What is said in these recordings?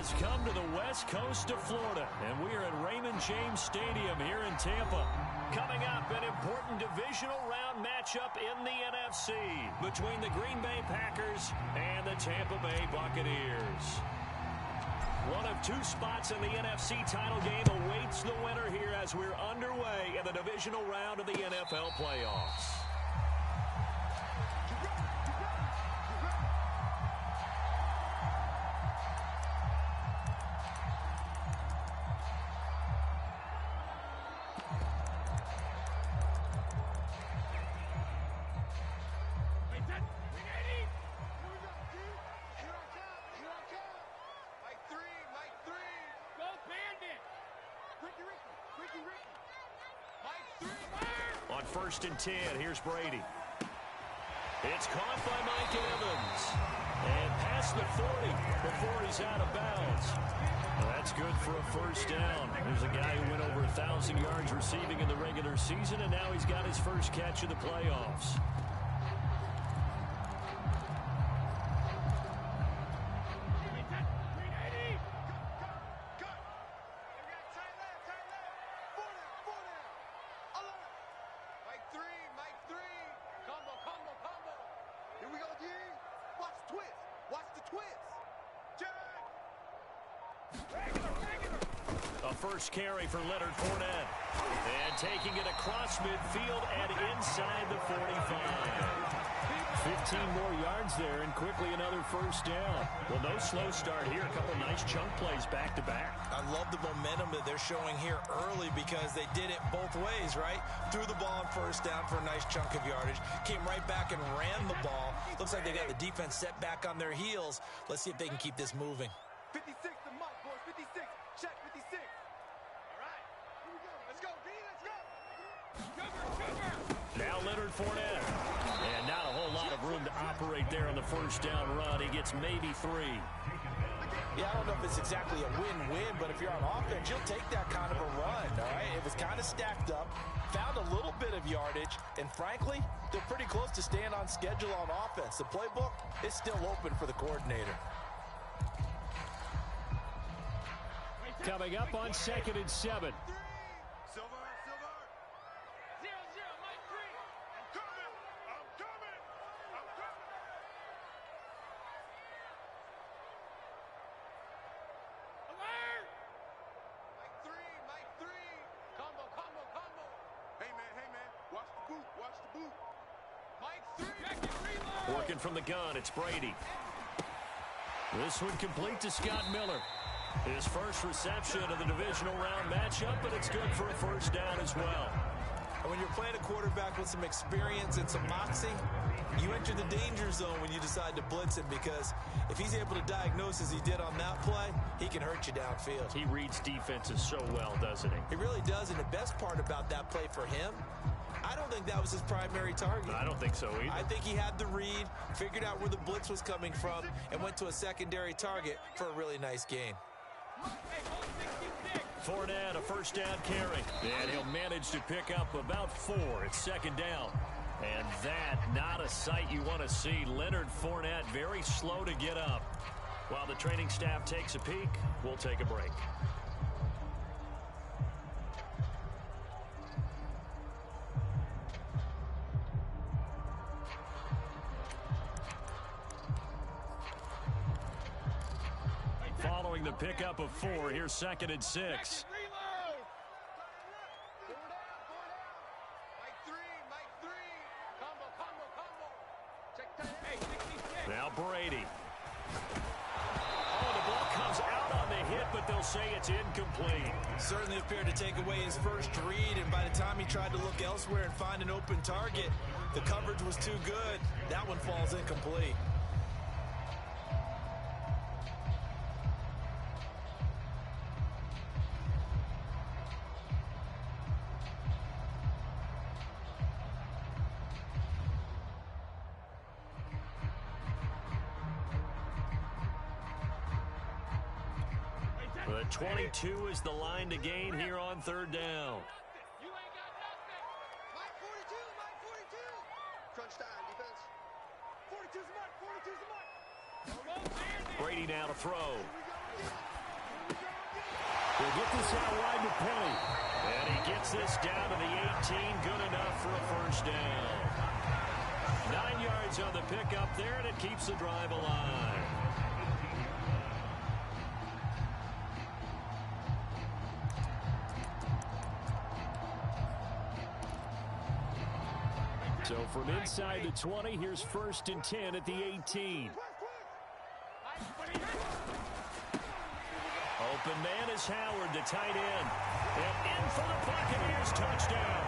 has come to the west coast of Florida, and we are at Raymond James Stadium here in Tampa. Coming up, an important divisional round matchup in the NFC between the Green Bay Packers and the Tampa Bay Buccaneers. One of two spots in the NFC title game awaits the winner here as we're underway in the divisional round of the NFL playoffs. On 1st and 10, here's Brady. It's caught by Mike Evans. And past the 40 before he's out of bounds. Well, that's good for a first down. There's a guy who went over 1,000 yards receiving in the regular season, and now he's got his first catch of the playoffs. A first carry for Leonard Fournette. And taking it across midfield and inside the 45. 15 more yards there and quickly another first down. Well, no slow start here. A couple nice chunk plays back-to-back. I love the momentum that they're showing here early because they did it both ways, right? Threw the ball on first down for a nice chunk of yardage. Came right back and ran the ball. Looks like they got the defense set back on their heels. Let's see if they can keep this moving. 56 to Mike, boys. 56. Check 56. All right. Here we go. Let's go, D. Let's go. Now Leonard Fournette. And not a whole lot of room to operate there on the first down run. He gets maybe 3. Yeah, I don't know if it's exactly a win-win, but if you're on offense, you'll take that kind of a run, all right? It was kind of stacked up, found a little bit of yardage, and frankly, they're pretty close to staying on schedule on offense. The playbook is still open for the coordinator. Coming up on 2nd and 7. Working from the gun, it's Brady. This one complete to Scott Miller. His first reception of the divisional round matchup, but it's good for a first down as well. And when you're playing a quarterback with some experience and some moxie, you enter the danger zone when you decide to blitz him, because if he's able to diagnose as he did on that play, he can hurt you downfield. He reads defenses so well, doesn't he? He really does, and the best part about that play for him, I don't think that was his primary target. I don't think so either. I think he had the read, figured out where the blitz was coming from, and went to a secondary target for a really nice gain. Fournette, a first down carry. And he'll manage to pick up about 4. It's 2nd down. And that, not a sight you want to see. Leonard Fournette very slow to get up. While the training staff takes a peek, we'll take a break. Following the pickup of 4, here's 2nd and 6. Now Brady. Oh, the ball comes out on the hit, but they'll say it's incomplete. Certainly appeared to take away his first read, and by the time he tried to look elsewhere and find an open target, the coverage was too good. That one falls incomplete. But 22 is the line to gain here on 3rd down. You ain't got nothing. Mike 42, Mike 42. Crunch time, defense. 42's the mark, 42's the mark. Brady now to throw. He'll get this out wide to Penny. And he gets this down to the 18. Good enough for a first down. 9 yards on the pickup there, and it keeps the drive alive. So from inside the 20, here's 1st and 10 at the 18. Open man is Howard, the tight end. And in for the Buccaneers touchdown.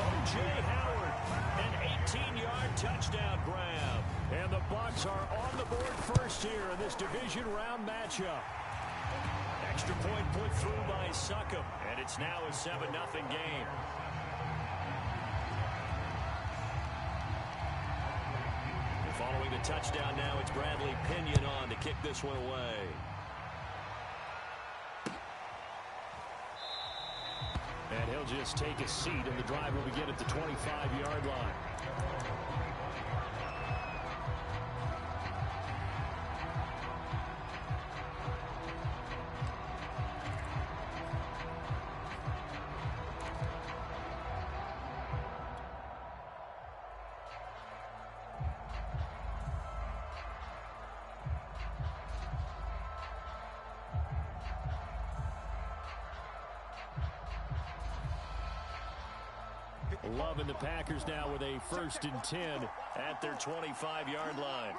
O.J. Howard, an 18-yard touchdown grab. And the Bucs are on the board first here in this division round matchup. Extra point put through by Succop, and it's now a 7-0 game. Following the touchdown now, it's Bradley Pinion on to kick this one away. And he'll just take a seat, and the drive will begin at the 25-yard line. Love and the Packers now with a 1st and 10 at their 25-yard line.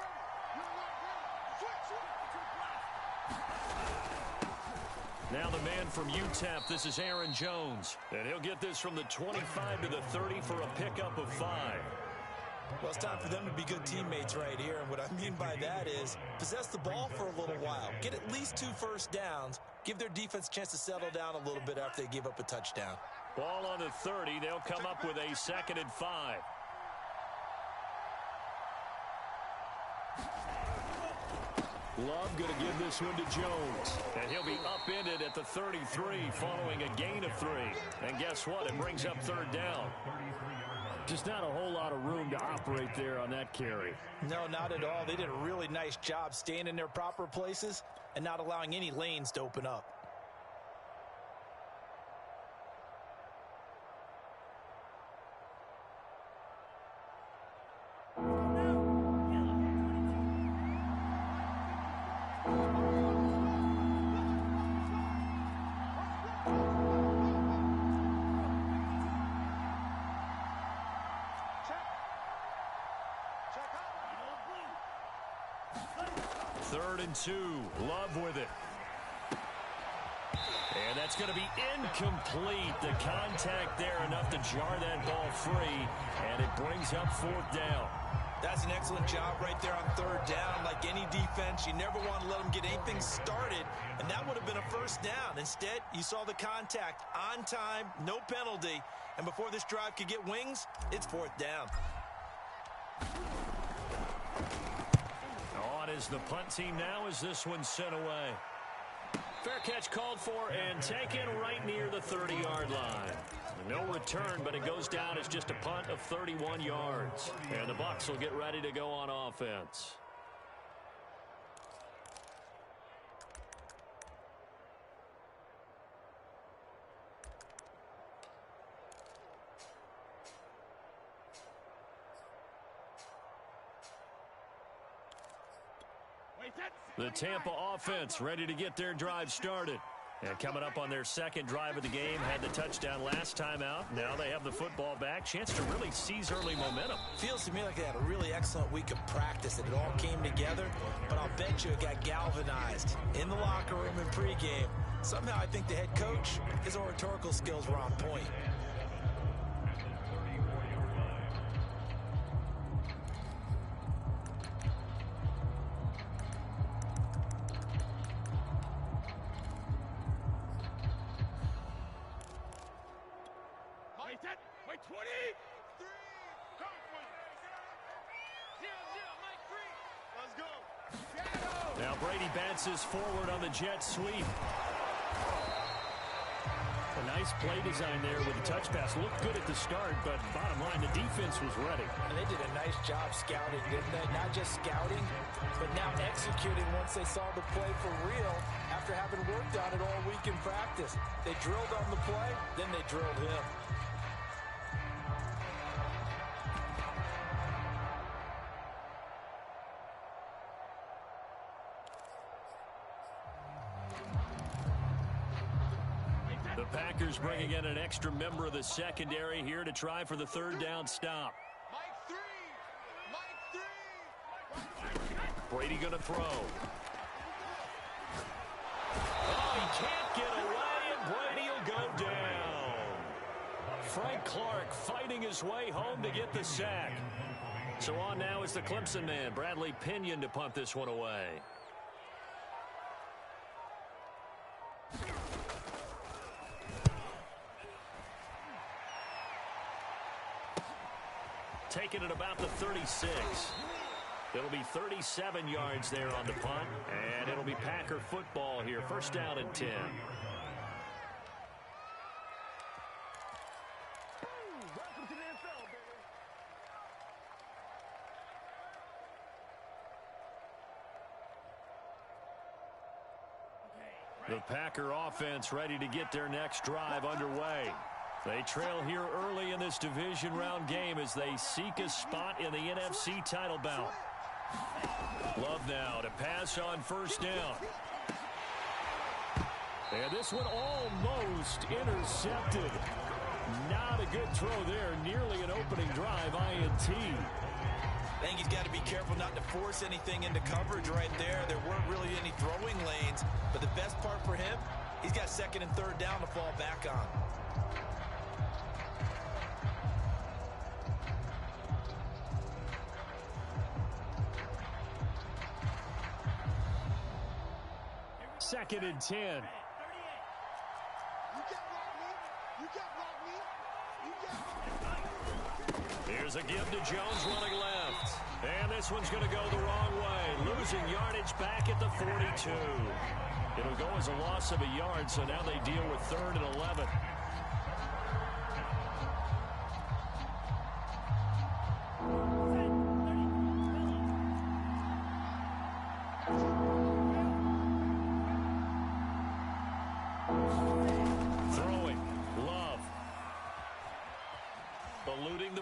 Now the man from UTEP, this is Aaron Jones. And he'll get this from the 25 to the 30 for a pickup of 5. Well, it's time for them to be good teammates right here. And what I mean by that is possess the ball for a little while. Get at least 2 first downs. Give their defense a chance to settle down a little bit after they give up a touchdown. Ball on the 30. They'll come up with a 2nd and 5. Love going to give this one to Jones. And he'll be upended at the 33 following a gain of 3. And guess what? It brings up 3rd down. Just not a whole lot of room to operate there on that carry. No, not at all. They did a really nice job staying in their proper places and not allowing any lanes to open up. Third and 2. Love with it. And that's going to be incomplete. The contact there enough to jar that ball free. And it brings up 4th down. That's an excellent job right there on 3rd down. Like any defense, you never want to let them get anything started. And that would have been a 1st down. Instead, you saw the contact on time, no penalty. And before this drive could get wings, it's 4th down. On is the punt team now as this one's sent away. Fair catch called for and taken right near the 30-yard line. No return, but it goes down as just a punt of 31 yards. And the Bucs will get ready to go on offense. The Tampa offense ready to get their drive started. And coming up on their 2nd drive of the game, had the touchdown last time out. Now they have the football back. Chance to really seize early momentum. Feels to me like they had a really excellent week of practice, and it all came together. But I'll bet you it got galvanized in the locker room in pregame. Somehow I think the head coach, his oratorical skills were on point. Now Brady bounces forward on the jet sweep. A nice play design there with the touch pass. Looked good at the start, but bottom line, the defense was ready. And they did a nice job scouting, didn't they? Not just scouting, but now executing once they saw the play for real after having worked on it all week in practice. They drilled on the play, then they drilled him. The Packers bringing in an extra member of the secondary here to try for the third down stop. Mike 3. Brady going to throw. Oh, he can't get away, and Brady will go down. Frank Clark fighting his way home to get the sack. So on now is the Clemson man, Bradley Pinion, to punt this one away. Taking it about the 36. It'll be 37 yards there on the punt, and it'll be Packer football here. First down and 10. Welcome to the NFL, baby. The Packer offense ready to get their next drive underway. They trail here early in this division round game as they seek a spot in the NFC title bout. Love now to pass on first down. And this one almost intercepted. Not a good throw there. Nearly an opening drive, INT. I think he's got to be careful not to force anything into coverage right there. There weren't really any throwing lanes, but the best part for him, he's got second and third down to fall back on. Second and 10. You can't block me. You can't block me. You can't. Here's a give to Jones running left. And this one's going to go the wrong way. Losing yardage back at the 42. It'll go as a loss of a yard, so now they deal with third and 11.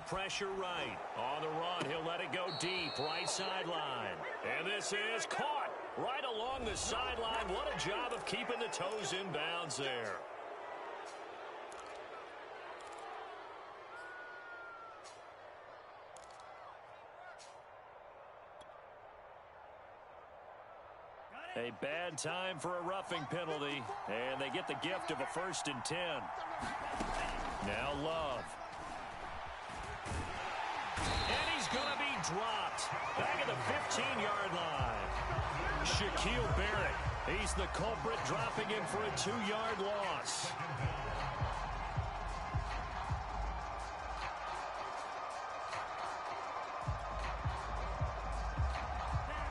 Pressure right. On the run, he'll let it go deep. Right sideline. And this is caught right along the sideline. What a job of keeping the toes in bounds there. A bad time for a roughing penalty. And they get the gift of a 1st and 10. Now Love. And he's going to be dropped back at the 15-yard line. Shaquille Barrett, he's the culprit, dropping him for a 2-yard loss.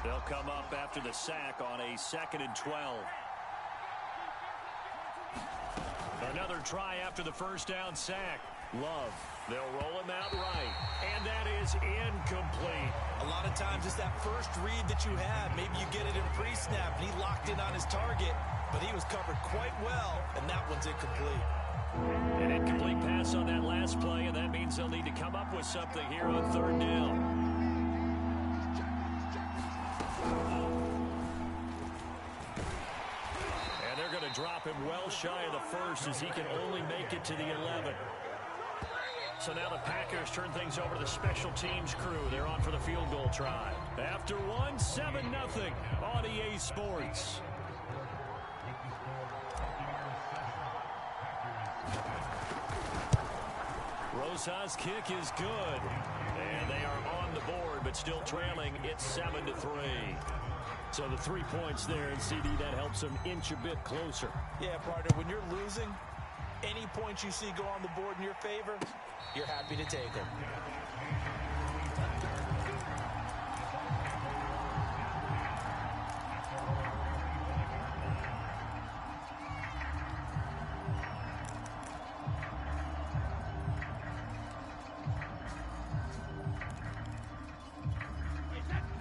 They'll come up after the sack on a 2nd and 12. Another try after the first down sack. Love. They'll roll him out right. And that is incomplete. A lot of times it's that first read that you have. Maybe you get it in pre-snap, and he locked in on his target, but he was covered quite well, and that one's incomplete. An incomplete pass on that last play, and that means they'll need to come up with something here on 3rd down. And they're going to drop him well shy of the 1st as he can only make it to the 11. So now the Packers turn things over to the special teams crew. They're on for the field goal try. After one, 7-0 on EA Sports. Rosas' kick is good. And they are on the board, but still trailing. It's 7-3. So the 3 points there, and CD, that helps them inch a bit closer. Yeah, partner, when you're losing, any points you see go on the board in your favor, you're happy to take them.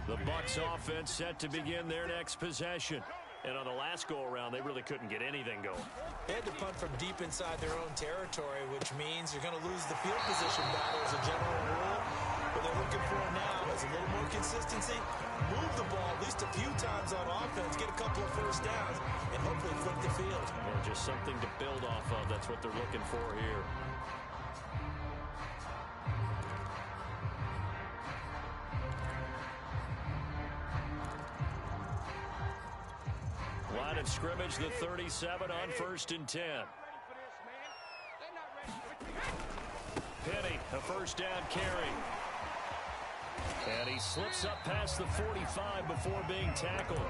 The Bucs offense set to begin their next possession. And on the last go-around, they really couldn't get anything going. They had to punt from deep inside their own territory, which means you're going to lose the field position battle as a general rule. What they're looking for now is a little more consistency, move the ball at least a few times on offense, get a couple of first downs, and hopefully flip the field. Yeah, just something to build off of. That's what they're looking for here. Line of scrimmage, the 37 on 1st and 10. Penny, a first down carry. And he slips up past the 45 before being tackled.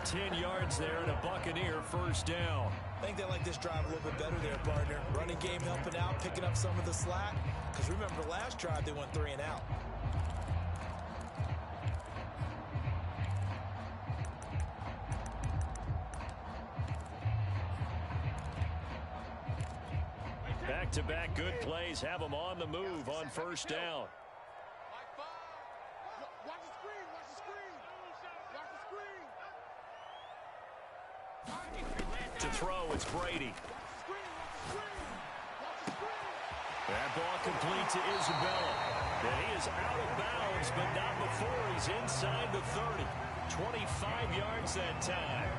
10 yards there and a Buccaneer first down. I think they like this drive a little bit better there, partner. Running game helping out, picking up some of the slack. Because remember, the last drive they went 3 and out. Back-to-back good plays have them on the move on first down. To throw, it's Brady. That ball complete to Isabella. And he is out of bounds, but not before he's inside the 30. 25 yards that time.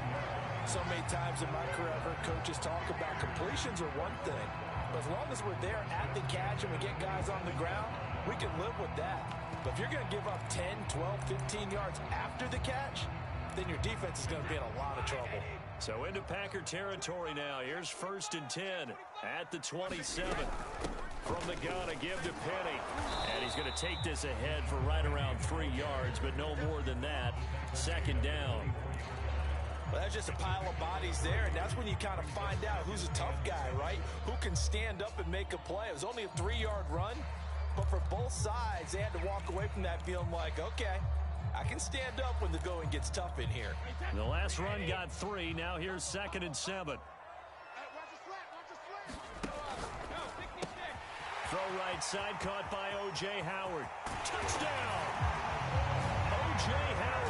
So many times in my career, I've heard coaches talk about completions are one thing. But as long as we're there at the catch and we get guys on the ground, we can live with that. But if you're going to give up 10, 12, 15 yards after the catch, then your defense is going to be in a lot of trouble. So into Packer territory now. Here's 1st and 10 at the 27. From the gun, a give to Penny. And he's going to take this ahead for right around 3 yards, but no more than that. 2nd down. Well, that's just a pile of bodies there, and that's when you kind of find out who's a tough guy, right? Who can stand up and make a play. It was only a 3-yard run, but for both sides, they had to walk away from that feeling like, okay, I can stand up when the going gets tough in here. The last run got 3. Now here's 2nd and 7. Throw right side, caught by O.J. Howard. Touchdown! O.J. Howard.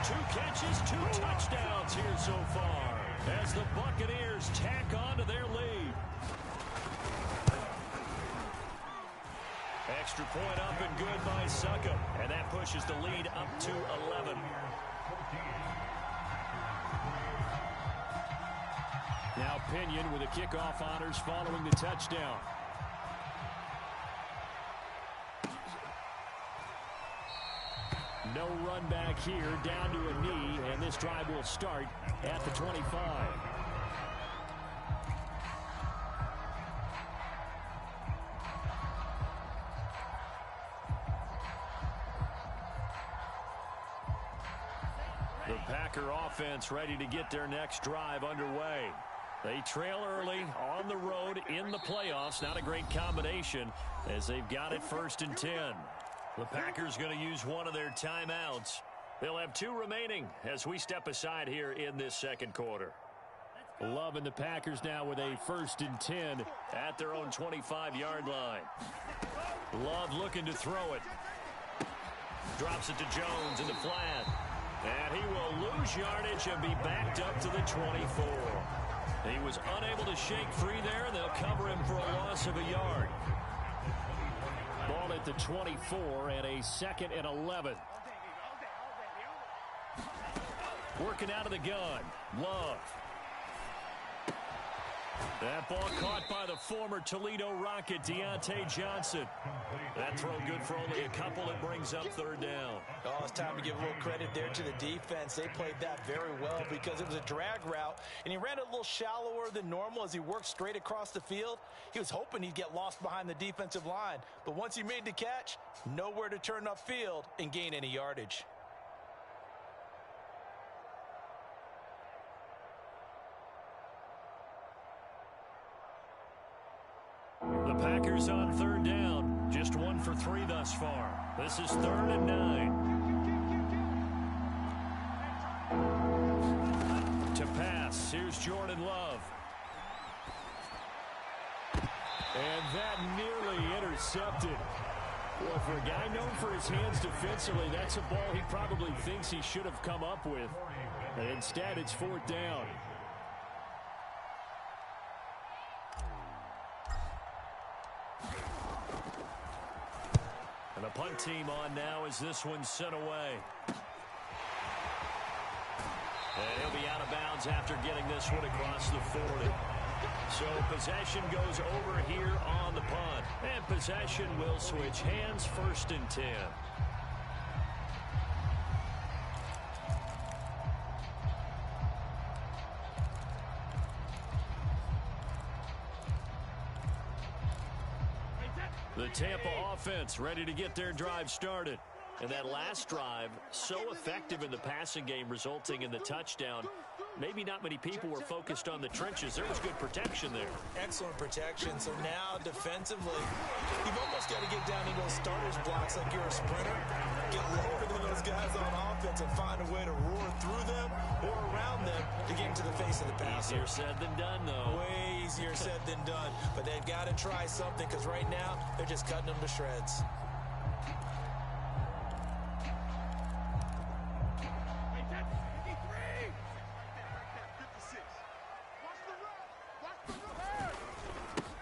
2 catches, 2 touchdowns here so far as the Buccaneers tack on to their lead. Extra point up and good by Succop, and that pushes the lead up to 11. Now Pinion with the kickoff honors following the touchdown. No run back here, down to a knee, and this drive will start at the 25. The Packer offense ready to get their next drive underway. They trail early on the road in the playoffs. Not a great combination as they've got it 1st and 10. The Packers going to use one of their timeouts. They'll have 2 remaining as we step aside here in this 2nd quarter. Love and the Packers now with a 1st and 10 at their own 25-yard line. Love looking to throw it. Drops it to Jones in the flat. And he will lose yardage and be backed up to the 24. He was unable to shake free there, and they'll cover him for a loss of a yard. Ball at the 24 and a 2nd and 11. Working out of the gun. Love. That ball caught by the former Toledo Rocket, Deontay Johnson. That throw good for only a couple. It brings up 3rd down. Oh, it's time to give a little credit there to the defense. They played that very well because it was a drag route, and he ran it a little shallower than normal as he worked straight across the field. He was hoping he'd get lost behind the defensive line, but once he made the catch, nowhere to turn upfield and gain any yardage. The Packers on 3rd down. Just 1 for 3 thus far. This is 3rd and 9. To pass, here's Jordan Love. And that nearly intercepted. Well, for a guy known for his hands defensively, that's a ball he probably thinks he should have come up with. And instead, it's 4th down. And the punt team on now as this one's sent away. And he'll be out of bounds after getting this one across the 40. So possession goes over here on the punt. And possession will switch hands, 1st and 10. The Tampa offense ready to get their drive started. And that last drive, so effective in the passing game, resulting in the touchdown. Maybe not many people were focused on the trenches. There was good protection there. Excellent protection. So now defensively, you've almost got to get down in those starters blocks like you're a sprinter. Get lower than those guys on offense and find a way to roar through them or around them to get into the face of the passer. Easier said than done, though. Way easier said than done. But they've got to try something because right now they're just cutting them to shreds.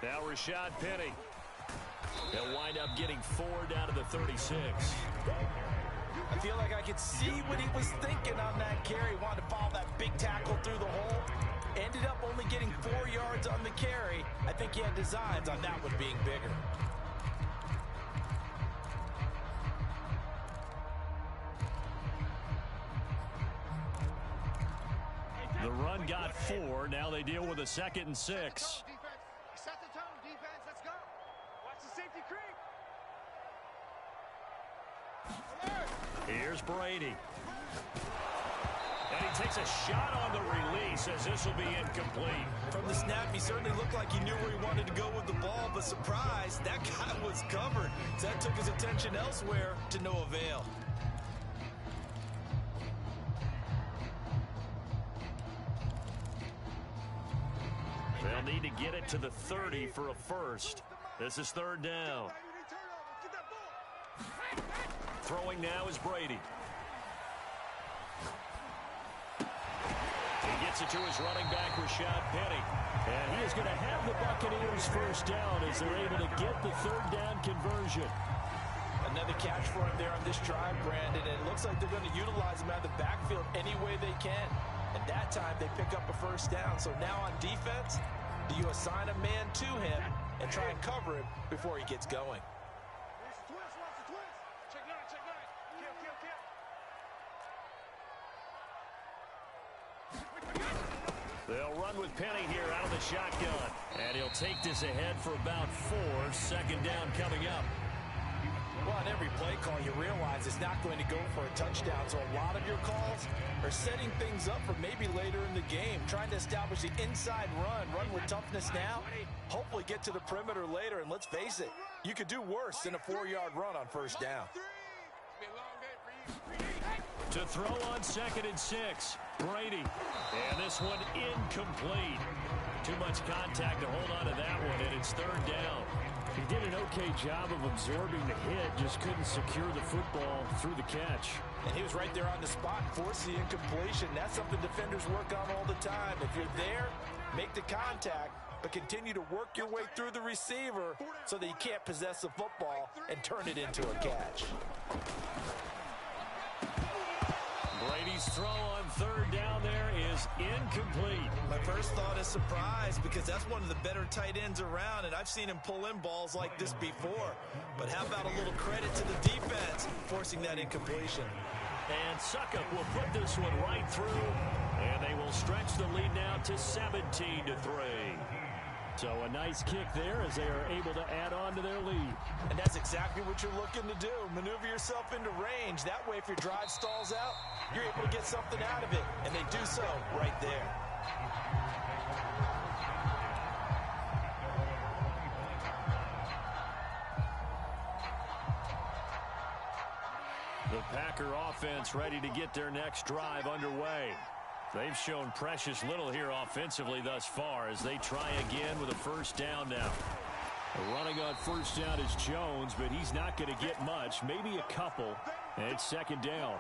Now Rashad Penny. They'll wind up getting 4 down to the 36. I feel like I could see what he was thinking on that carry. Wanted to follow that big tackle through the hole. Ended up only getting 4 yards on the carry. I think he had designs on that one being bigger. The run got 4. Now they deal with a 2nd and 6. Set the tone, defense. Let's go. Watch the safety creep. Here's Brady. And he takes a shot on the release as this will be incomplete. From the snap, he certainly looked like he knew where he wanted to go with the ball, but surprise, that guy was covered. So that took his attention elsewhere to no avail. They'll need to get it to the 30 for a first. This is 3rd down. Throwing now is Brady. He gets it to his running back, Rashad Penny. And he is going to have the Buccaneers 1st down as they're able to get the 3rd down conversion. Another catch for him there on this drive, Brandon. And it looks like they're going to utilize him out of the backfield any way they can. And that time they pick up a 1st down. So now on defense, do you assign a man to him and try and cover him before he gets going? They'll run with Penny here out of the shotgun. And he'll take this ahead for about 4. 2nd down coming up. Well, on every play call, you realize it's not going to go for a touchdown. So a lot of your calls are setting things up for maybe later in the game, trying to establish the inside run with toughness now, hopefully get to the perimeter later. And let's face it, you could do worse than a 4-yard run on 1st down. To throw on 2nd and 6, Brady. And this one incomplete. Too much contact to hold on to that one, and it's 3rd down. He did an okay job of absorbing the hit, just couldn't secure the football through the catch. And he was right there on the spot, forced the incompletion. That's something defenders work on all the time. If you're there, make the contact, but continue to work your way through the receiver so that you can't possess the football and turn it into a catch. Brady's throw on 3rd down there is incomplete. My first thought is surprise because that's one of the better tight ends around, and I've seen him pull in balls like this before. But how about a little credit to the defense forcing that incompletion? And Succop will put this one right through, and they will stretch the lead now to 17-3. So a nice kick there as they are able to add on to their lead. And that's exactly what you're looking to do. Maneuver yourself into range. That way, if your drive stalls out, you're able to get something out of it. And they do so right there. The Packer offense ready to get their next drive underway. They've shown precious little here offensively thus far as they try again with a 1st down now. Running on first down is Jones, but he's not going to get much, maybe a couple. And it's second down.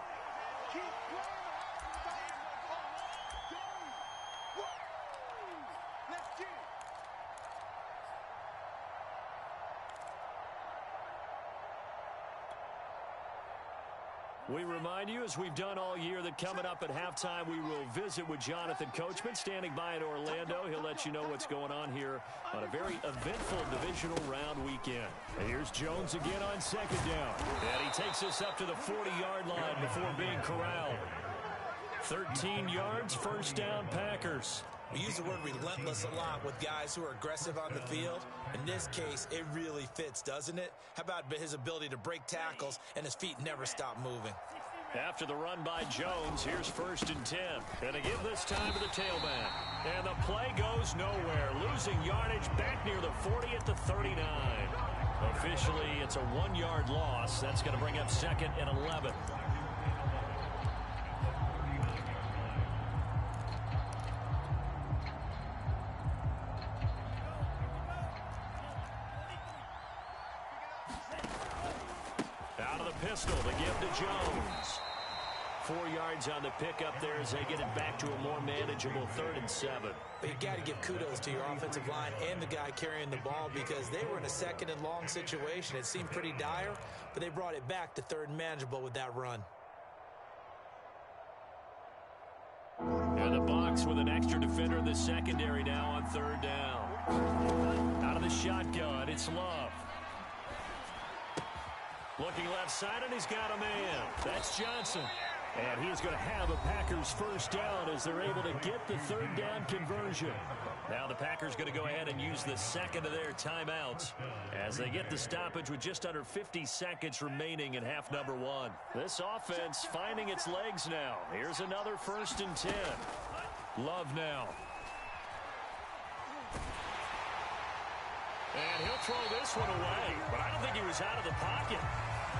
We remind you, as we've done all year, that coming up at halftime, we will visit with Jonathan Coachman, standing by in Orlando. He'll let you know what's going on here on a very eventful divisional round weekend. And here's Jones again on second down. And he takes us up to the 40-yard line before being corralled. 13 yards, first down, Packers. We use the word relentless a lot with guys who are aggressive on the field. In this case, it really fits, doesn't it? How about his ability to break tackles and his feet never stop moving? After the run by Jones, here's first and 10. And they give this time to the tailback. And the play goes nowhere. Losing yardage back near the 40 at the 39. Officially, it's a 1-yard loss. That's going to bring up second and 11. Pistol to give to Jones. 4 yards on the pickup there as they get it back to a more manageable 3rd and 7. But you got to give kudos to your offensive line and the guy carrying the ball, because they were in a 2nd and long situation. It seemed pretty dire, but they brought it back to 3rd and manageable with that run. And the box with an extra defender in the secondary now on 3rd down. Out of the shotgun, it's Love. Looking left side, and he's got a man. That's Johnson. And he's going to have a Packers first down as they're able to get the 3rd down conversion. Now the Packers going to go ahead and use the second of their timeouts as they get the stoppage with just under 50 seconds remaining in half number 1. This offense finding its legs now. Here's another 1st and 10. Love now. And he'll throw this one away, but I don't think he was out of the pocket.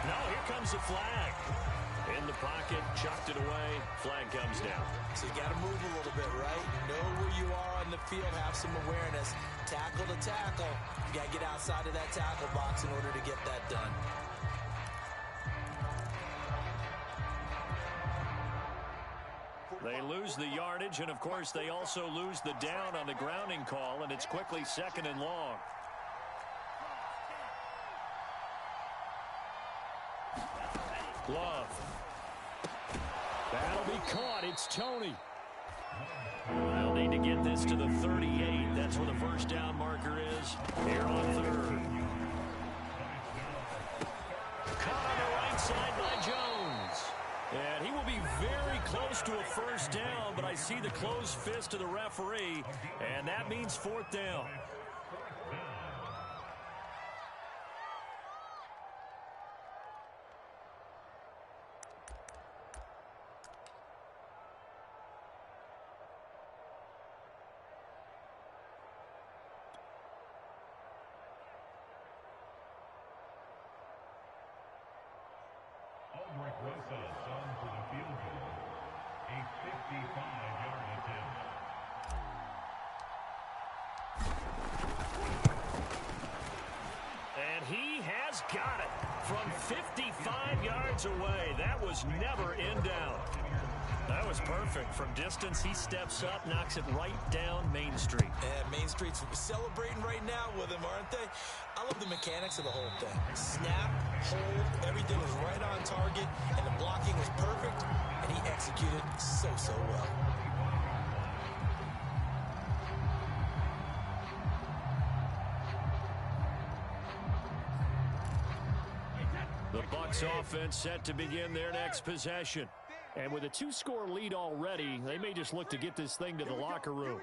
No, here comes the flag. In the pocket, chucked it away, flag comes down. So you got to move a little bit, right? Know where you are on the field, have some awareness. Tackle to tackle. You got to get outside of that tackle box in order to get that done. They lose the yardage, and of course they also lose the down on the grounding call, and it's quickly 2nd and long. Love. That'll be caught. It's Tony. They'll need to get this to the 38. That's where the first down marker is. Here on 3rd. Caught on the right side by Jones. And he will be very close to a first down, but I see the closed fist of the referee, and that means 4th down. And he has got it from 55 yards away. That was never in doubt. That was perfect. From distance, he steps up, knocks it right down Main Street. And Main Street's celebrating right now with him, aren't they? I love the mechanics of the whole thing. Snap, hold, everything was right on target, and the blocking was perfect, and he executed so well. The Bucs offense set to begin their next possession. And with a 2-score lead already, they may just look to get this thing to the locker room.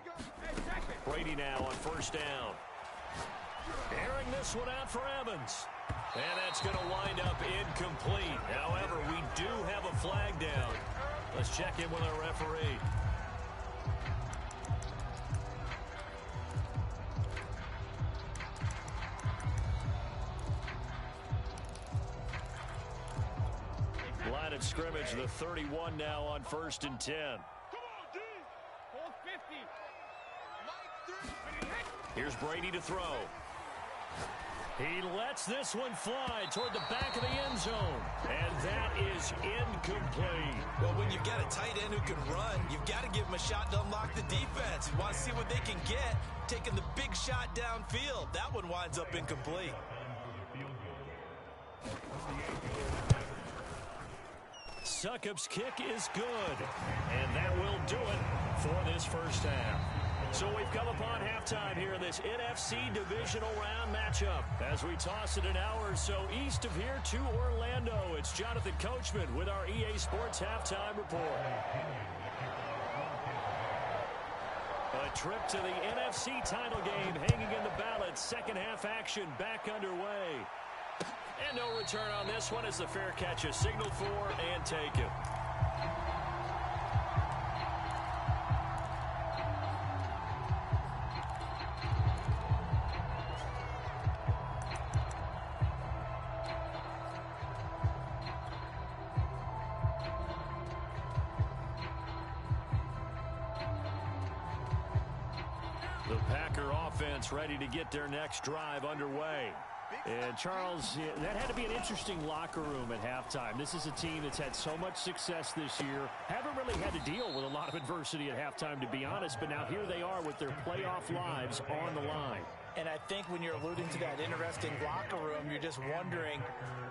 Brady now on first down. Airing this one out for Evans. And that's going to wind up incomplete. However, we do have a flag down. Let's check in with our referee. Line of scrimmage, the 31 now on 1st and 10. Here's Brady to throw. He lets this one fly toward the back of the end zone. And that is incomplete. Well, when you've got a tight end who can run, you've got to give him a shot to unlock the defense. You want to see what they can get, taking the big shot downfield. That one winds up incomplete. Succop's kick is good. And that will do it for this first half. So we've come upon halftime here in this NFC Divisional Round matchup. As we toss it an hour or so east of here to Orlando, it's Jonathan Coachman with our EA Sports Halftime Report. A trip to the NFC title game hanging in the balance. Second half action back underway. And no return on this one as the fair catch is signaled for and taken. The Packer offense ready to get their next drive underway. And, Charles, that had to be an interesting locker room at halftime. This is a team that's had so much success this year. Haven't really had to deal with a lot of adversity at halftime, to be honest. But now here they are with their playoff lives on the line. And I think when you're alluding to that interesting locker room, you're just wondering,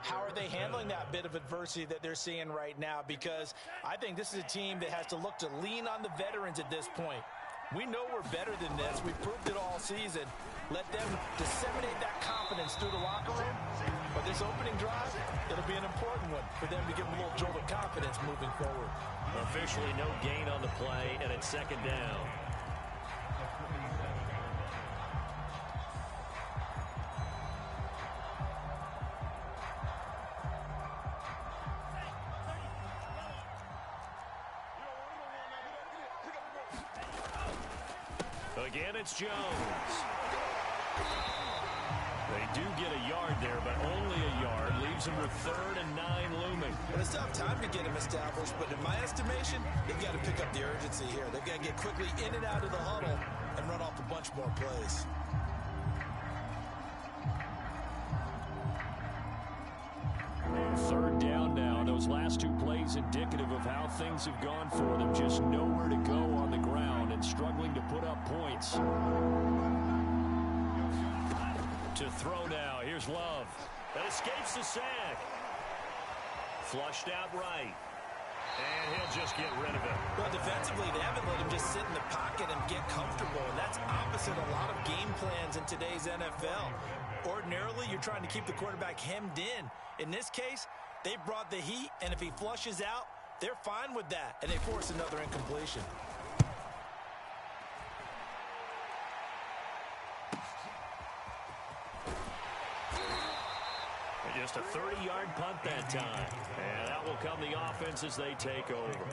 how are they handling that bit of adversity that they're seeing right now? Because I think this is a team that has to look to lean on the veterans at this point. We know we're better than this. We've proved it all season. Let them disseminate that confidence through the locker room. But this opening drive, it'll be an important one for them to give them a little jolt of confidence moving forward. Officially no gain on the play, and it's second down. Again, it's Jones. They do get a yard there, but only a yard. Leaves them with 3rd and 9 looming. Well, it's tough time to get him established, but in my estimation, they've got to pick up the urgency here. They've got to get quickly in and out of the huddle and run off a bunch more plays. Third down now. Those last 2 plays indicative of how things have gone for them. Just nowhere to go on the ground and struggling to put up points. To throw now. Here's Love. That escapes the sack. Flushed out right. And he'll just get rid of it. Well, defensively, they haven't let him just sit in the pocket and get comfortable. And that's opposite a lot of game plans in today's NFL. Ordinarily, you're trying to keep the quarterback hemmed in. In this case, they brought the heat, and if he flushes out, they're fine with that, and they force another incompletion. Just a 30-yard punt that time. And that will come the offense as they take over.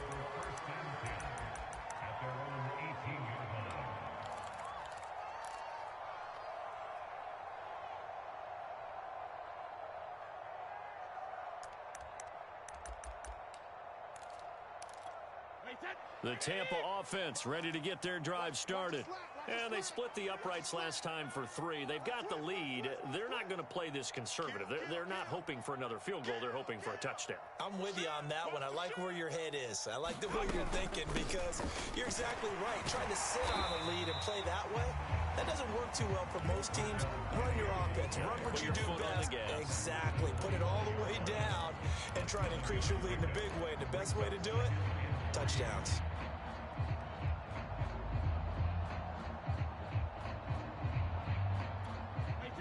The Tampa offense ready to get their drive started. And they split the uprights last time for 3. They've got the lead. They're not going to play this conservative. They're not hoping for another field goal. They're hoping for a touchdown. I'm with you on that one. I like where your head is. I like the way you're thinking because you're exactly right. Trying to sit on a lead and play that way, that doesn't work too well for most teams. Run your offense. Run what you do best. Exactly. Put it all the way down and try to increase your lead in a big way. The best way to do it, touchdowns.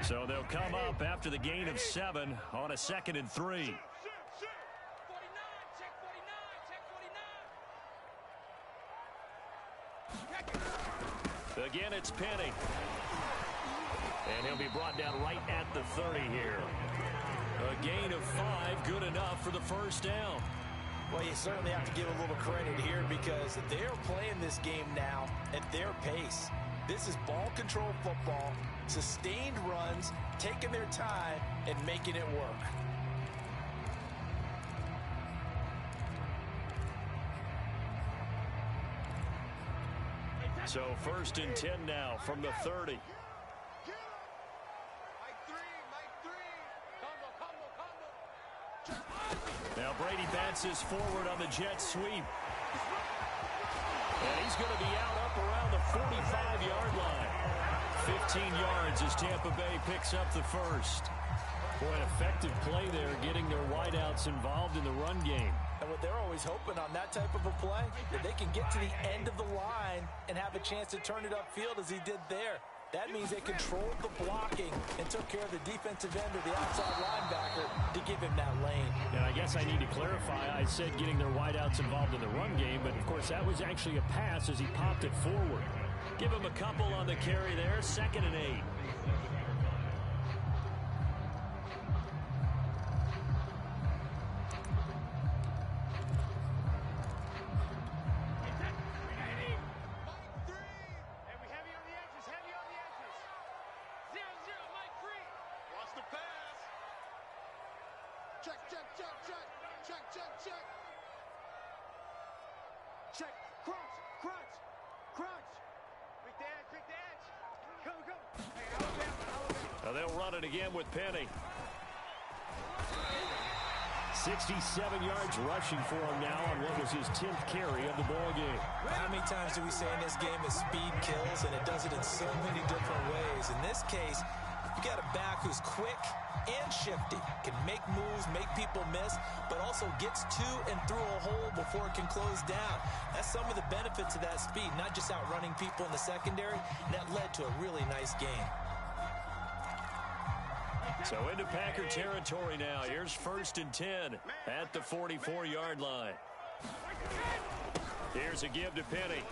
So they'll come up after the gain of 7 on a 2nd and 3. Again, it's Penny. And he'll be brought down right at the 30 here. A gain of 5, good enough for the first down. Well, you certainly have to give a little credit here because they're playing this game now at their pace. This is ball control football, sustained runs, taking their time, and making it work. So 1st and 10 now from the 30. Now Brady bats this forward on the jet sweep. And he's going to be out up around the 45-yard line. 15 yards as Tampa Bay picks up the first. Boy, an effective play there, getting their wideouts involved in the run game. And what they're always hoping on that type of a play, that they can get to the end of the line and have a chance to turn it upfield as he did there. That means they controlled the blocking and took care of the defensive end or the outside linebacker to give him that lane. And I guess I need to clarify, I said getting their wideouts involved in the run game, but of course that was actually a pass as he popped it forward. Give him a couple on the carry there, 2nd and 8. Check, crunch, crunch, crunch. Quick the edge, Come. Hey, Alabama. Now they'll run it again with Penny. 67 yards rushing for him now on what was his 10th carry of the ball game. How many times do we say in this game that speed kills, and it does it in so many different ways? In this case, you got a back who's quick and shifty, can make moves, make people miss, but also gets to and through a hole before it can close down. That's some of the benefits of that speed, not just outrunning people in the secondary, and that led to a really nice game. So into Packer territory now. Here's 1st and 10 at the 44-yard line. Here's a give to Penny.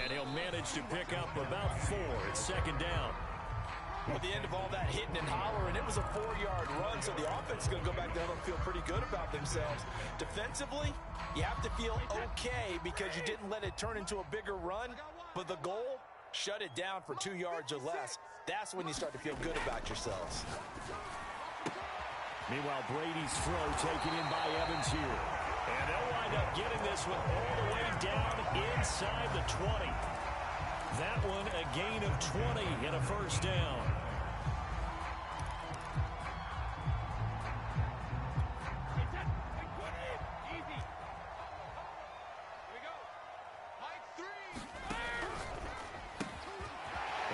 And he'll manage to pick up about 4. It's 2nd down. At the end of all that hitting and hollering, it was a 4-yard run, so the offense is going to go back down and feel pretty good about themselves. Defensively, you have to feel okay because you didn't let it turn into a bigger run, but the goal, shut it down for 2 yards or less. That's when you start to feel good about yourselves. Meanwhile, Brady's throw taken in by Evans here. And they'll wind up getting this one all the way down inside the 20. That one a gain of 20 and a 1st down.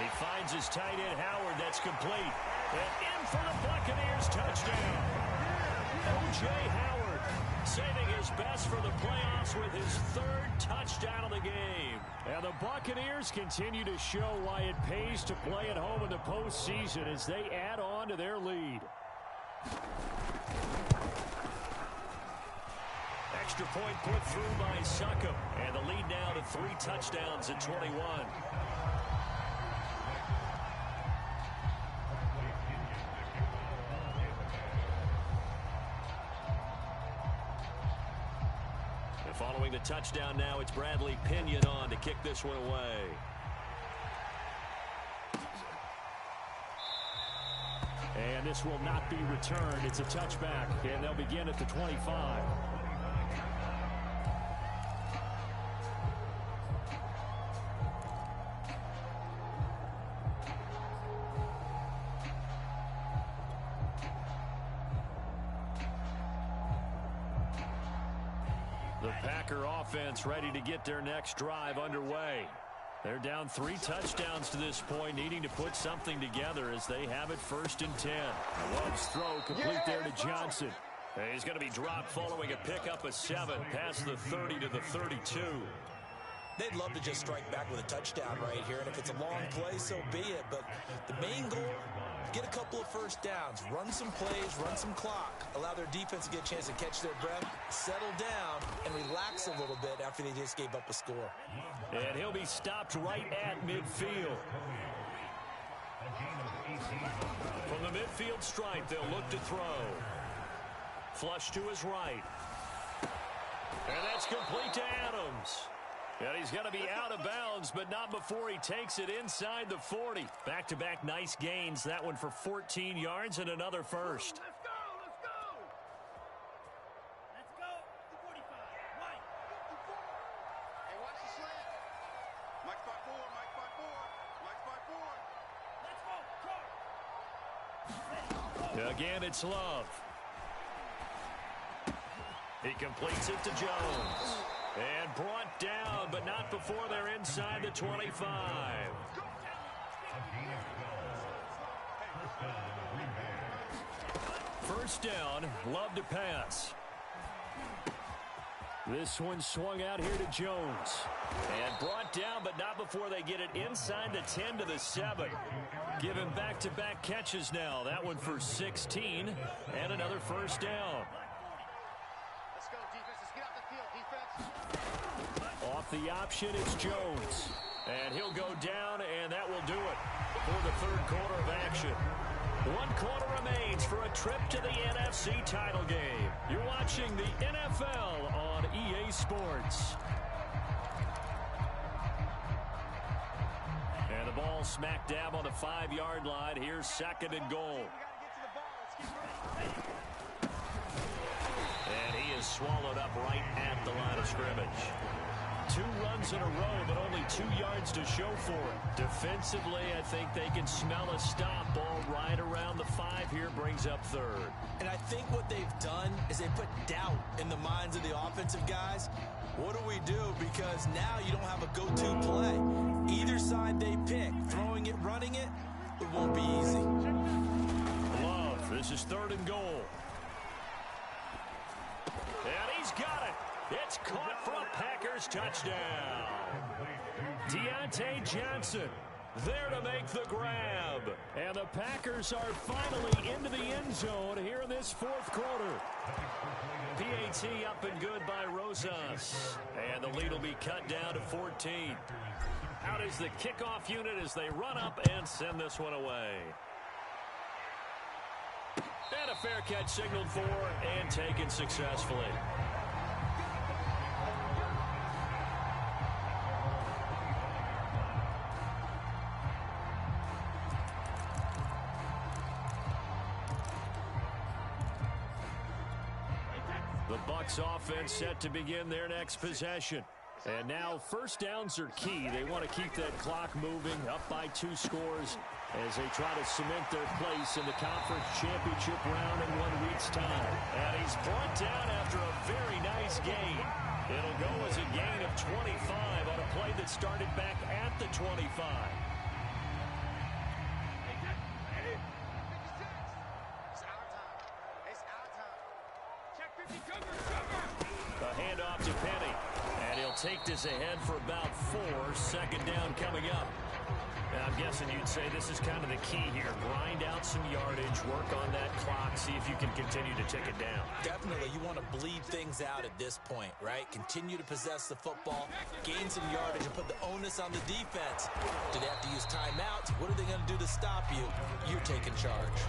He finds his tight end Howard. That's complete. And in for the Buccaneers touchdown. O.J. Howard saving his best for the playoffs with his 3rd touchdown of the game. And the Buccaneers continue to show why it pays to play at home in the postseason as they add on to their lead. Extra point put through by Succop. And the lead now to 3 touchdowns at 21. Following the touchdown now, it's Bradley Pinion on to kick this one away. And this will not be returned. It's a touchback, and they'll begin at the 25. The Packer offense ready to get their next drive underway. They're down 3 touchdowns to this point, needing to put something together as they have it 1st and 10. Love's throw complete there to Johnson. He's going to be dropped following a pickup of 7 past the 30 to the 32. They'd love to just strike back with a touchdown right here, and if it's a long play, so be it. But the main goal, get a couple of 1st downs, run some plays, run some clock, allow their defense to get a chance to catch their breath, settle down, and relax a little bit after they just gave up a score. And he'll be stopped right at midfield. From the midfield stripe, they'll look to throw. Flush to his right. And that's complete to Adams. And he's going to be out of bounds, but not before he takes it inside the 40. Back-to-back nice gains. That one for 14 yards and another 1st. Let's go! Let's go! 45. Mike. 54. Hey, watch the slant. Mike's by 4. Mike's by 4. Mike's by 4. Let's go. Again, it's Love. He completes it to Jones. And brought down, but not before they're inside the 25. First down, Love to pass. This one swung out here to Jones. And brought down, but not before they get it inside the 10 to the 7. Giving back-to-back catches now. That one for 16 and another first down. Let's go, defense. Let's get off the field, defense. Off the option, it's Jones. And he'll go down, and that will do it for the third quarter of action. 1 quarter remains for a trip to the NFC title game. You're watching the NFL on EA Sports. And the ball smack dab on the 5-yard line. Here's second and goal. And he is swallowed up right at the line of scrimmage. 2 runs in a row, but only 2 yards to show for it. Defensively, I think they can smell a stop. Ball right around the 5 here, brings up third. And I think what they've done is they put doubt in the minds of the offensive guys. What do we do? Because now you don't have a go-to play. Either side they pick, throwing it, running it, it won't be easy. Love, this is third and goal. And he's got it. It's caught for a Packers touchdown. Deontay Johnson there to make the grab. And the Packers are finally into the end zone here in this fourth quarter. PAT up and good by Rosas. And the lead will be cut down to 14. Out is the kickoff unit as they run up and send this one away. And a fair catch signaled for and taken successfully. The Bucs offense set to begin their next possession. And now first downs are key. They want to keep that clock moving, up by 2 scores as they try to cement their place in the conference championship round in 1 week's time. And he's brought down after a very nice gain. It'll go as a gain of 25 on a play that started back at the 25. A handoff to Penny. And he'll take this ahead for about 4. Second down coming up. Now, I'm guessing you'd say this is kind of the key here. Grind out some yardage, work on that clock, see if you can continue to tick it down. Definitely, you want to bleed things out at this point, right? Continue to possess the football, gain some yardage, and put the onus on the defense. Do they have to use timeouts? What are they going to do to stop you? You're taking charge.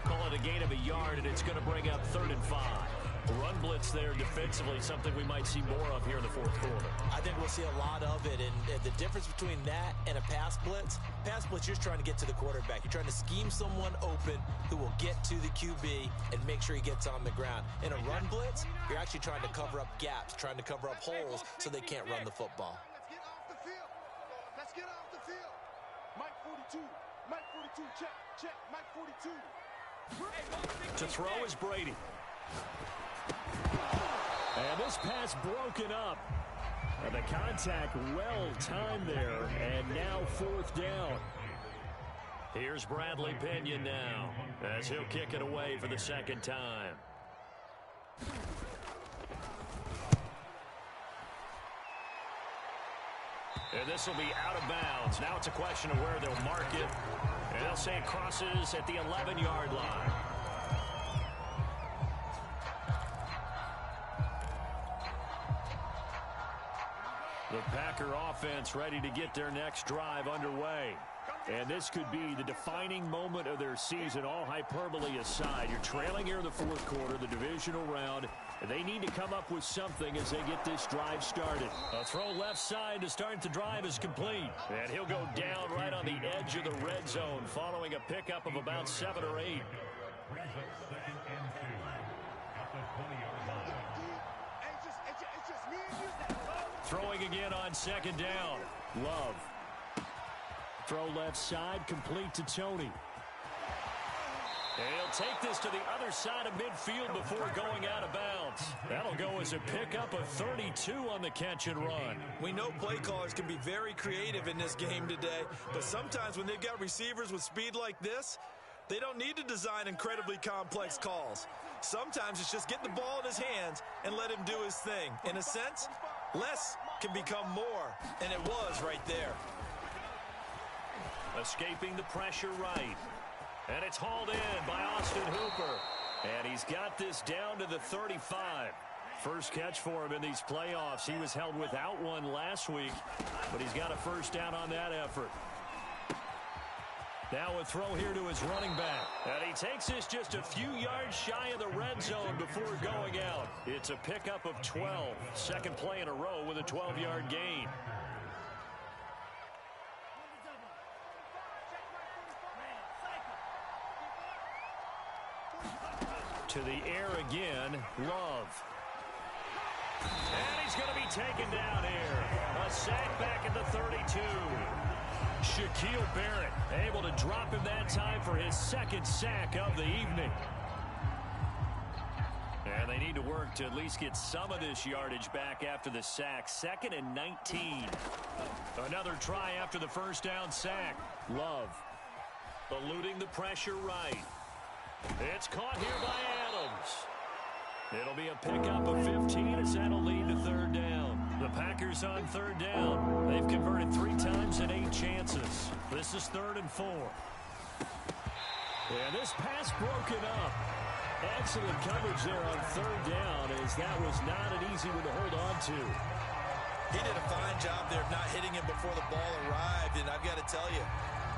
Call it a gain of a yard, and it's going to bring up 3rd and 5. Run blitz there defensively, something we might see more of here in the fourth quarter. I think we'll see a lot of it, and the difference between that and a pass blitz, you're just trying to get to the quarterback. You're trying to scheme someone open who will get to the QB and make sure he gets on the ground. In a run blitz, you're actually trying to cover up gaps, trying to cover up holes so they can't run the football. Let's get off the field. Let's get off the field. Mike 42. Mike 42. Check. Mike 42. To throw is Brady. And this pass broken up. And the contact well timed there. And now 4th down. Here's Bradley Pinion now as he'll kick it away for the second time. And this will be out of bounds. Now it's a question of where they'll mark it. And they'll say it crosses at the 11-yard line. The Packer offense ready to get their next drive underway. And this could be the defining moment of their season, all hyperbole aside. You're trailing here in the fourth quarter, the divisional round. They need to come up with something as they get this drive started. A throw left side to start the drive is complete. And he'll go down right on the edge of the red zone following a pickup of about 7 or 8. Throwing again on second down. Love. Throw left side, complete to Tony. And he'll take this to the other side of midfield before going out of bounds. That'll go as a pickup of 32 on the catch and run. We know play callers can be very creative in this game today, but sometimes when they've got receivers with speed like this, they don't need to design incredibly complex calls. Sometimes it's just get the ball in his hands and let him do his thing. In a sense, less can become more, and it was right there. Escaping the pressure right. And it's hauled in by Austin Hooper. And he's got this down to the 35. First catch for him in these playoffs. He was held without one last week, but he's got a first down on that effort. Now a throw here to his running back. And he takes this just a few yards shy of the red zone before going out. It's a pickup of 12. Second play in a row with a 12-yard gain. To the air again, Love. And he's going to be taken down here. A sack back at the 32. Shaquille Barrett able to drop him that time for his second sack of the evening. And they need to work to at least get some of this yardage back after the sack. 2nd and 19. Another try after the first down sack. Love eluding the pressure right. It's caught here by Adams. It'll be a pickup of 15 as that'll lead to third down. The Packers on third down. They've converted 3 times in 8 chances. This is 3rd and 4. And this pass broken up. Excellent coverage there on third down, as that was not an easy one to hold on to. He did a fine job there of not hitting him before the ball arrived, and I've got to tell you,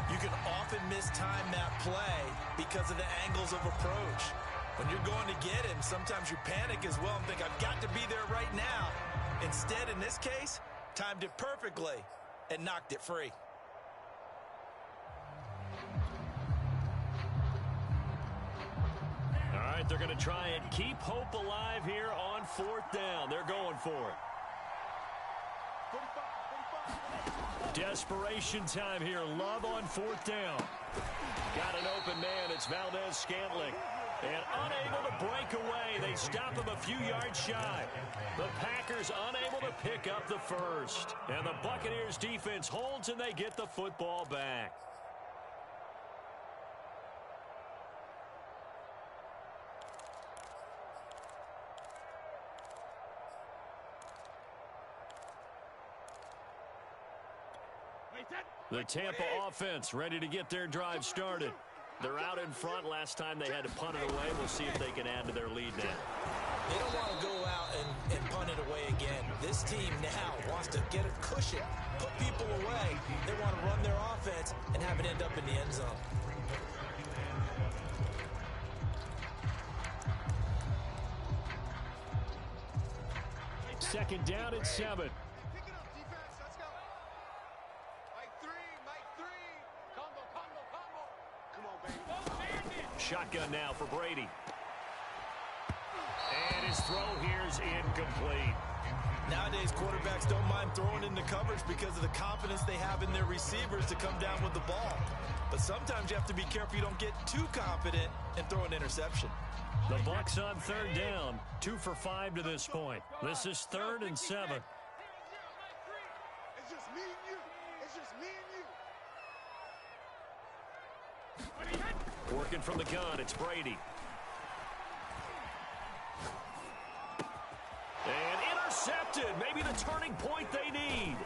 you can often mistime that play because of the angles of approach. When you're going to get him, sometimes you panic as well and think, I've got to be there right now. Instead, in this case, timed it perfectly and knocked it free. All right, they're going to try and keep hope alive here on 4th down. They're going for it. Desperation time here. Love on 4th down. Got an open man. It's Valdez-Scantling. And unable to break away. They stop him a few yards shy. The Packers unable to pick up the first. And the Buccaneers defense holds and they get the football back. The Tampa offense ready to get their drive started. They're out in front. Last time they had to punt it away. We'll see if they can add to their lead now. They don't want to go out and punt it away again. This team now wants to get a cushion, put people away. They want to run their offense and have it end up in the end zone. Second down at 7. Shotgun now for Brady. And his throw here is incomplete. Nowadays, quarterbacks don't mind throwing into coverage because of the confidence they have in their receivers to come down with the ball. But sometimes you have to be careful you don't get too confident and throw an interception. The Bucs on third down. 2 for 5 to this point. This is 3rd and 7. It's just me and you. It's just me and you. Working from the gun, it's Brady. And intercepted. Maybe the turning point they need.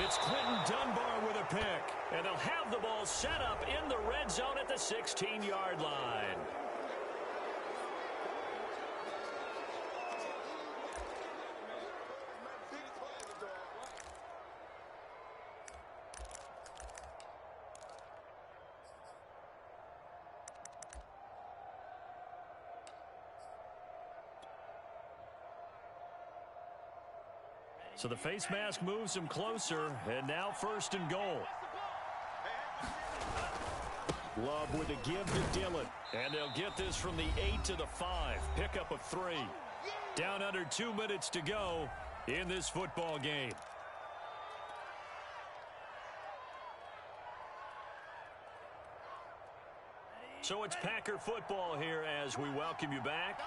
It's Clinton Dunbar with a pick. And they'll have the ball set up in the red zone at the 16-yard line. So the face mask moves him closer, and now 1st and goal. Love with a give to Dillon. And they'll get this from the 8 to the 5. Pickup of 3. Down under 2 minutes to go in this football game. So it's Packer football here as we welcome you back.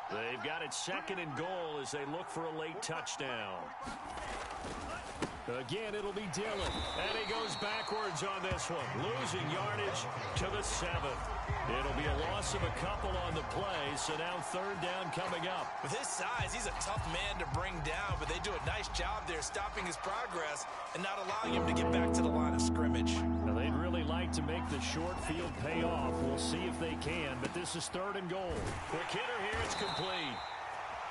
They've got it 2nd and goal as they look for a late touchdown. Again, it'll be Dillon. And he goes backwards on this one, losing yardage to the 7. It'll be a loss of a couple on the play, so now 3rd down coming up. With his size, he's a tough man to bring down, but they do a nice job there stopping his progress and not allowing him to get back to the line of scrimmage. Now, they'd really like to make the short field pay off. We'll see if they can, but this is 3rd and goal. Quick hitter here, it's complete.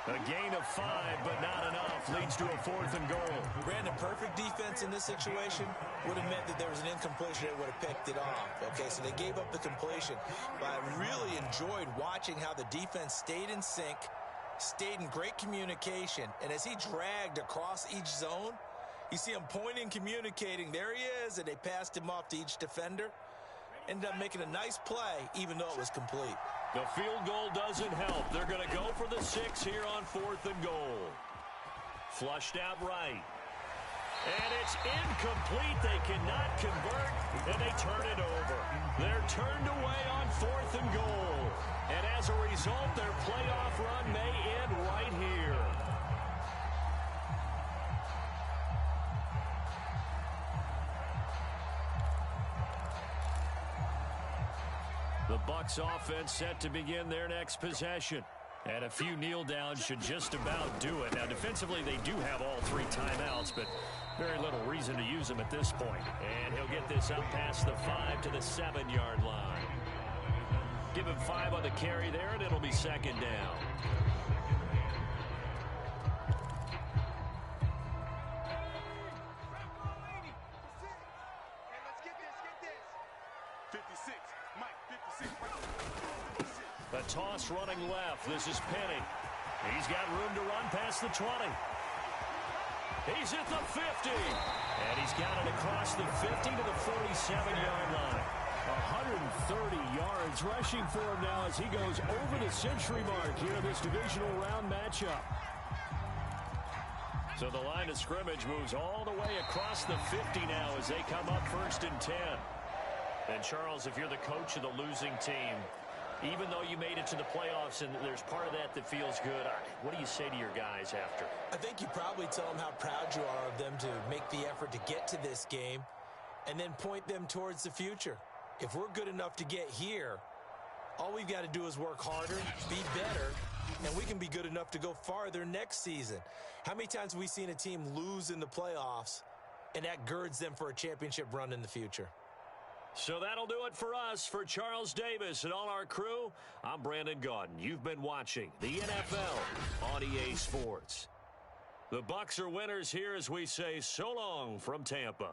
A gain of 5, but not enough. Leads to a 4th and goal. Brandon, perfect defense in this situation would have meant that there was an incompletion. They would have picked it off. Okay, so they gave up the completion. But I really enjoyed watching how the defense stayed in sync, stayed in great communication. And as he dragged across each zone, you see him pointing, communicating. There he is, and they passed him off to each defender. Ended up making a nice play, even though it was complete. The field goal doesn't help. They're going to go for the 6 here on 4th and goal. Flushed out right. And it's incomplete. They cannot convert, and they turn it over. They're turned away on 4th and goal. And as a result, their playoff run may end right here. The Bucs offense set to begin their next possession. And a few kneel downs should just about do it. Now, defensively, they do have all 3 timeouts, but very little reason to use them at this point. And he'll get this up past the 5 to the 7-yard line. Give him 5 on the carry there, and it'll be 2nd down. A toss running left. This is Penny. He's got room to run past the 20. He's at the 50. And he's got it across the 50 to the 47-yard line. 130 yards rushing for him now as he goes over the century mark here in this divisional round matchup. So the line of scrimmage moves all the way across the 50 now as they come up 1st and 10. And Charles, if you're the coach of the losing team, even though you made it to the playoffs and there's part of that that feels good, what do you say to your guys after? I think you probably tell them how proud you are of them to make the effort to get to this game and then point them towards the future. If we're good enough to get here, all we've got to do is work harder, be better, and we can be good enough to go farther next season. How many times have we seen a team lose in the playoffs, and that girds them for a championship run in the future? So that'll do it for us. For Charles Davis and all our crew, I'm Brandon Gaudin. You've been watching the NFL on EA Sports. The Bucs are winners here as we say so long from Tampa.